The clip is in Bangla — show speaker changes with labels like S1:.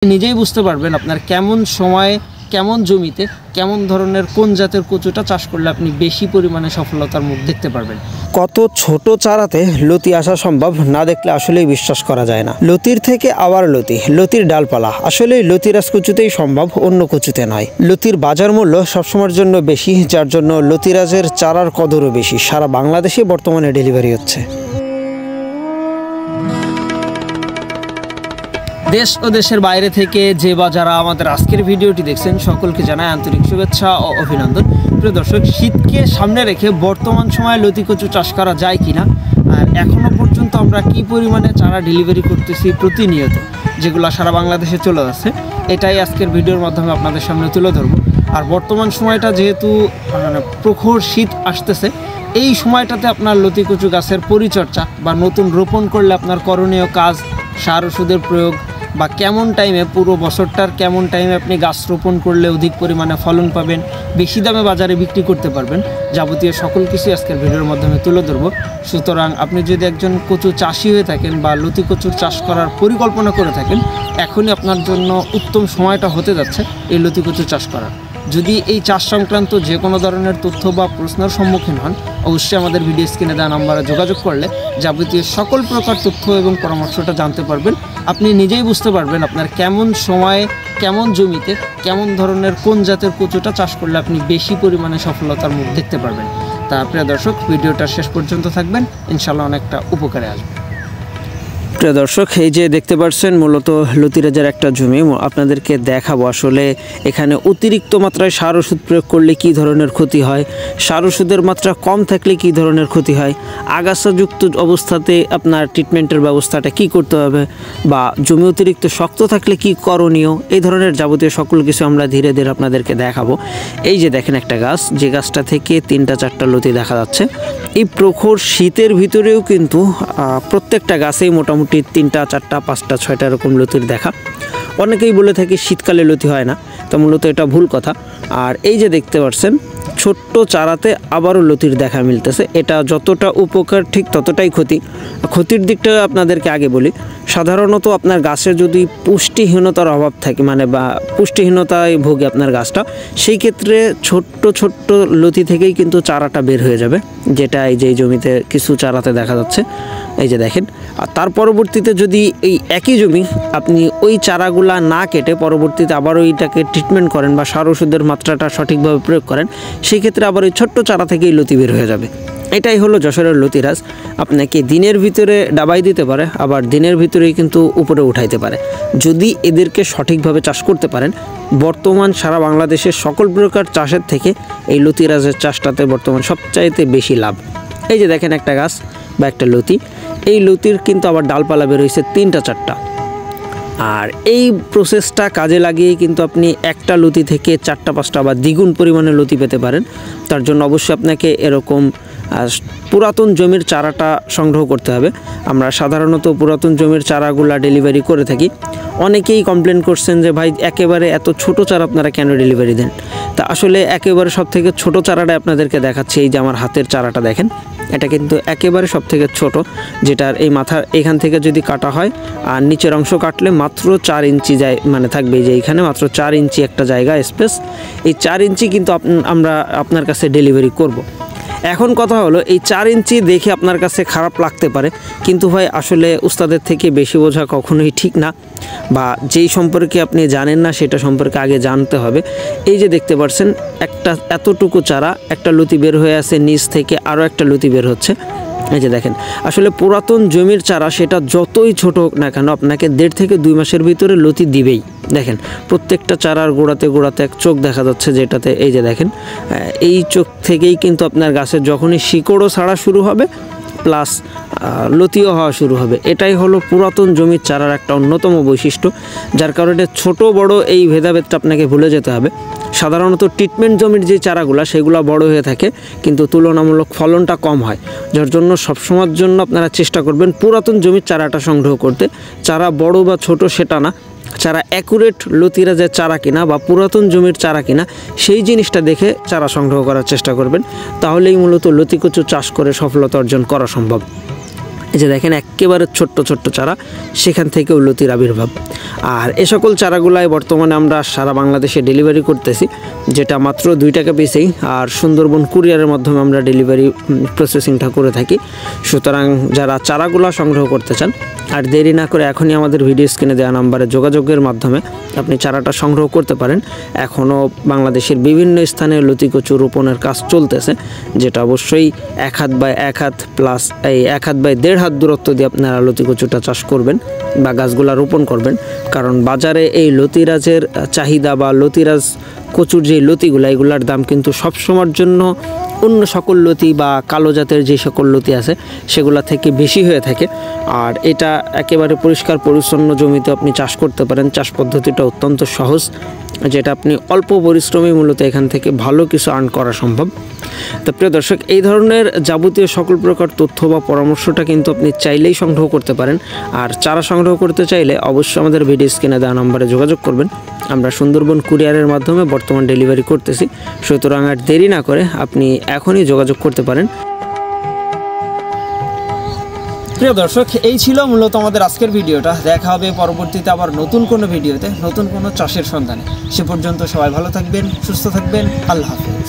S1: নিজেই বুঝতে পারবেন আপনার কেমন সময়ে কেমন জমিতে কেমন ধরনের কোন জাতের কচুটা চাষ করলে আপনি বেশি পরিমাণে সফলতার মুখ দেখতে পারবেন।
S2: কত ছোট চারাতে লতি আসা সম্ভব না দেখলে আসলেই বিশ্বাস করা যায় না। লতির থেকে আবার লতির ডালপালা আসলে লতিরাজ কচুতেই সম্ভব, অন্য কচুতে নয়। লতির বাজার মূল্য সবসময়ের জন্য বেশি, যার জন্য লতিরাজের চারার কদরও বেশি। সারা বাংলাদেশে বর্তমানে ডেলিভারি হচ্ছে।
S1: দেশ ও দেশের বাইরে থেকে যে বা যারা আমাদের আজকের ভিডিওটি দেখছেন সকলকে জানাই আন্তরিক শুভেচ্ছা ও অভিনন্দন। প্রিয় দর্শক, শীতকে সামনে রেখে বর্তমান সময়ে লতি কচু চাষ করা যায় কিনা, আর এখনও পর্যন্ত আমরা কি পরিমাণে চারা ডেলিভারি করতেছি প্রতিনিয়ত, যেগুলো সারা বাংলাদেশে চলে যাচ্ছে, এটাই আজকের ভিডিওর মাধ্যমে আপনাদের সামনে তুলে ধরবো। আর বর্তমান সময়টা যেহেতু প্রখর শীত আসতেছে, এই সময়টাতে আপনার লতি কচু গাছের পরিচর্যা বা নতুন রোপণ করলে আপনার করণীয় কাজ, সার ওষুধের প্রয়োগ বা কেমন টাইমে পুরো বছরটার কেমন টাইমে আপনি গাছ রোপণ করলে অধিক পরিমাণে ফলন পাবেন, বেশি দামে বাজারে বিক্রি করতে পারবেন, যাবতীয় সকল কিছু আজকের ভিডিওর মাধ্যমে তুলে ধরবো। সুতরাং আপনি যদি একজন কচু চাষি হয়ে থাকেন বা লতি কচুর চাষ করার পরিকল্পনা করে থাকেন, এখনই আপনার জন্য উত্তম সময়টা হতে যাচ্ছে এই লতি কচু চাষ করার। যদি এই চাষ সংক্রান্ত যে কোনো ধরনের তথ্য বা প্রশ্নের সম্মুখীন হন, অবশ্যই আমাদের ভিডিও স্ক্রিনে দেওয়া নাম্বারে যোগাযোগ করলে যাবতীয় সকল প্রকার তথ্য এবং পরামর্শটা জানতে পারবেন। আপনি নিজেই বুঝতে পারবেন আপনার কেমন সময়ে কেমন জমিতে কেমন ধরনের কোন জাতের কচুটা চাষ করলে আপনি বেশি পরিমাণে সফলতার মুখ দেখতে পারবেন। তা প্রিয় দর্শক, ভিডিওটা শেষ পর্যন্ত থাকবেন, ইনশাল্লাহ অনেকটা উপকারে আসবে।
S2: প্রিয় দর্শক, এই যে দেখতে পাচ্ছেন মূলত লতিরাজের একটা জমি, আপনাদেরকে দেখাবো আসলে এখানে অতিরিক্ত মাত্রায় সার ওষুধ প্রয়োগ করলে কী ধরনের ক্ষতি হয়, সার ওষুধের মাত্রা কম থাকলে কী ধরনের ক্ষতি হয়, আগাছাযুক্ত অবস্থাতে আপনার ট্রিটমেন্টের ব্যবস্থাটা কি করতে হবে, বা জমি অতিরিক্ত শক্ত থাকলে কি করণীয়, এই ধরনের যাবতীয় সকল কিছু আমরা ধীরে ধীরে আপনাদেরকে দেখাবো। এই যে দেখেন একটা গাছ, যে গাছটা থেকে 3-4টা লতি দেখা যাচ্ছে। এই প্রখর শীতের ভিতরেও কিন্তু প্রত্যেকটা গাছেই মোটামুটি 3টা 4টা 5টা 6টা এরকম লতির দেখা। অনেকেই বলে থাকে শীতকালে লতি হয় না, তো মূলত এটা ভুল কথা। আর এই যে দেখতে পাচ্ছেন ছোট্ট চারাতে আবারও লতির দেখা মিলতেছে। এটা যতটা উপকার ঠিক ততটাই ক্ষতির দিকটা আপনাদেরকে আগে বলি। সাধারণত আপনার গাছে যদি পুষ্টিহীনতার অভাব থাকে, বা পুষ্টিহীনতায় ভোগে আপনার গাছটা, সেই ক্ষেত্রে ছোট্ট লতি থেকেই কিন্তু চারাটা বের হয়ে যাবে, যেটা এই যে জমিতে কিছু চারাতে দেখা যাচ্ছে। এই যে দেখেন, আর তার পরবর্তীতে যদি এই একই জমি আপনি ওই চারাগুলা না কেটে পরবর্তীতে আবার ওইটাকে ট্রিটমেন্ট করেন বা সার ওষুধের মাত্রাটা সঠিকভাবে প্রয়োগ করেন, সেই ক্ষেত্রে আবার ওই ছোট্ট চারা থেকেই লতি বের হয়ে যাবে। এটাই হলো যশোরের লতিরাজ। আপনাকে দিনের ভিতরে ডাবাই দিতে পারে, আবার দিনের ভিতরেই কিন্তু উপরে উঠাইতে পারে। যদি এদেরকে সঠিকভাবে চাষ করতে পারেন, বর্তমান সারা বাংলাদেশের সকল প্রকার চাষের থেকে এই লতিরাজের চাষটাতে বর্তমান সবচাইতে বেশি লাভ। এই যে দেখেন একটা গাছ বা একটা লতি, এই লতির কিন্তু আবার ডালপালা বের হয়েছে 3টা 4টা। আর এই প্রসেসটা কাজে লাগিয়ে কিন্তু আপনি একটা লতি থেকে 4টা 5টা বা দ্বিগুণ পরিমাণে লতি পেতে পারেন। তার জন্য অবশ্যই আপনাকে এরকম পুরাতন জমির চারাটা সংগ্রহ করতে হবে। আমরা সাধারণত পুরাতন জমির চারাগুলা ডেলিভারি করে থাকি। অনেকেই কমপ্লেন করছেন যে ভাই একেবারে এত ছোট চারা আপনারা কেন ডেলিভারি দেন। তা আসলে একেবারে সব থেকে ছোট চারাটা আপনাদেরকে দেখাচ্ছি। এই যে আমার হাতের চারাটা দেখেন, এটা কিন্তু একেবারে সব থেকে ছোট, যেটার এই মাথার এখান থেকে যদি কাটা হয় আর নিচের অংশ কাটলে মাত্র 4 ইঞ্চি যায়, থাকবে যে এইখানে মাত্র 4 ইঞ্চি একটা জায়গা স্পেস। এই 4 ইঞ্চি কিন্তু আমরা আপনার কাছে ডেলিভারি করব। এখন কথা হলো, এই 4 ইঞ্চি দেখে আপনার কাছে খারাপ লাগতে পারে, কিন্তু ভাই আসলে উস্তাদের থেকে বেশি বোঝা কখনোই ঠিক না, বা যেই সম্পর্কে আপনি জানেন না সেটা সম্পর্কে আগে জানতে হবে। এই যে দেখতে পাচ্ছেন একটা এতটুকু চারা, একটা লতি বের হয়ে আছে, নিচ থেকে আরও একটা লতি বের হচ্ছে। এই যে দেখেন, আসলে পুরাতন জমির চারা সেটা যতই ছোট হোক না কেন, আপনাকে 1.5 থেকে 2 মাসের ভিতরে লতি দিবেই। দেখেন প্রত্যেকটা চারার গোড়াতে এক চোখ দেখা যাচ্ছে, যেটাতে এই যে দেখেন এই চোখ থেকেই কিন্তু আপনার গাছের যখনই শিকড়ও ছাড়া শুরু হবে প্লাস লতিও হওয়া শুরু হবে। এটাই হলো পুরাতন জমির চারার একটা অন্যতম বৈশিষ্ট্য, যার কারণে ছোট বড় এই ভেদাভেদটা আপনাকে ভুলে যেতে হবে। সাধারণত ট্রিটমেন্ট জমির যে চারাগুলো সেগুলো বড় হয়ে থাকে, কিন্তু তুলনামূলক ফলনটা কম হয়, যার জন্য সবসময়ের জন্য আপনারা চেষ্টা করবেন পুরাতন জমির চারাটা সংগ্রহ করতে। চারা বড় বা ছোট সেটা না, চারা অ্যাকুরেট লতিরাজের চারা কিনা বা পুরাতন জমির চারা কিনা সেই জিনিসটা দেখে চারা সংগ্রহ করার চেষ্টা করবেন। তাহলেই মূলত লতি কচু চাষ করে সফলতা অর্জন করা সম্ভব। এই যে দেখেন একেবারে ছোট্ট ছোট্ট চারা, সেখান থেকেও লতির আবির্ভাব। আর এ সকল চারাগুলাই বর্তমানে আমরা সারা বাংলাদেশে ডেলিভারি করতেছি, যেটা মাত্র 2 টাকা পিসেই। আর সুন্দরবন কুরিয়ারের মাধ্যমে আমরা ডেলিভারি প্রসেসিংটা করে থাকি। সুতরাং যারা চারাগুলা সংগ্রহ করতে চান, আর দেরি না করে এখনই আমাদের ভিডিও স্ক্রিনে দেওয়া নাম্বারে যোগাযোগের মাধ্যমে আপনি চারাটা সংগ্রহ করতে পারেন। এখনও বাংলাদেশের বিভিন্ন স্থানে লতি কচু রোপণের কাজ চলতেছে, যেটা অবশ্যই 1 হাত বাই 1 হাত প্লাস এই 1 হাত বাই 1.5 হাত দূরত্ব দিয়ে আপনারা লতি কচুটা চাষ করবেন বা গাছগুলা রোপণ করবেন। কারণ বাজারে এই লতিরাজের চাহিদা বা লতিরাজ কচুর যে লতিগুলা, এগুলার দাম কিন্তু সবসময়ের জন্য অন্য সকল লতি বা কালো জাতের যে সকল লতি আছে সেগুলা থেকে বেশি হয়ে থাকে। আর এটা একেবারে পরিষ্কার পরিচ্ছন্ন জমিতে আপনি চাষ করতে পারেন। চাষ পদ্ধতিটা অত্যন্ত সহজ, যেটা আপনি অল্প পরিশ্রমী মূলত এখান থেকে ভালো কিছু আর্ন করা সম্ভব। তো প্রিয় দর্শক, এই ধরনের যাবতীয় সকল প্রকার তথ্য বা পরামর্শটা কিন্তু আপনি চাইলেই সংগ্রহ করতে পারেন। আর চারা সংগ্রহ করতে চাইলে অবশ্যই আমাদের ভিডিও স্ক্রিনে দেওয়া নম্বরে যোগাযোগ করবেন। আমরা সুন্দরবন কুরিয়ারের মাধ্যমে বর্তমান ডেলিভারি করতেছি। সুতরাং আর দেরি না করে আপনি এখনই যোগাযোগ করতে পারেন।
S1: প্রিয় দর্শক, এই ছিল মূলত আমাদের আজকের ভিডিওটা। দেখা হবে পরবর্তীতে আবার নতুন কোনো ভিডিওতে, নতুন কোনো চাষের সন্ধানে। সে পর্যন্ত সবাই ভালো থাকবেন, সুস্থ থাকবেন। আল্লাহ হাফেজ।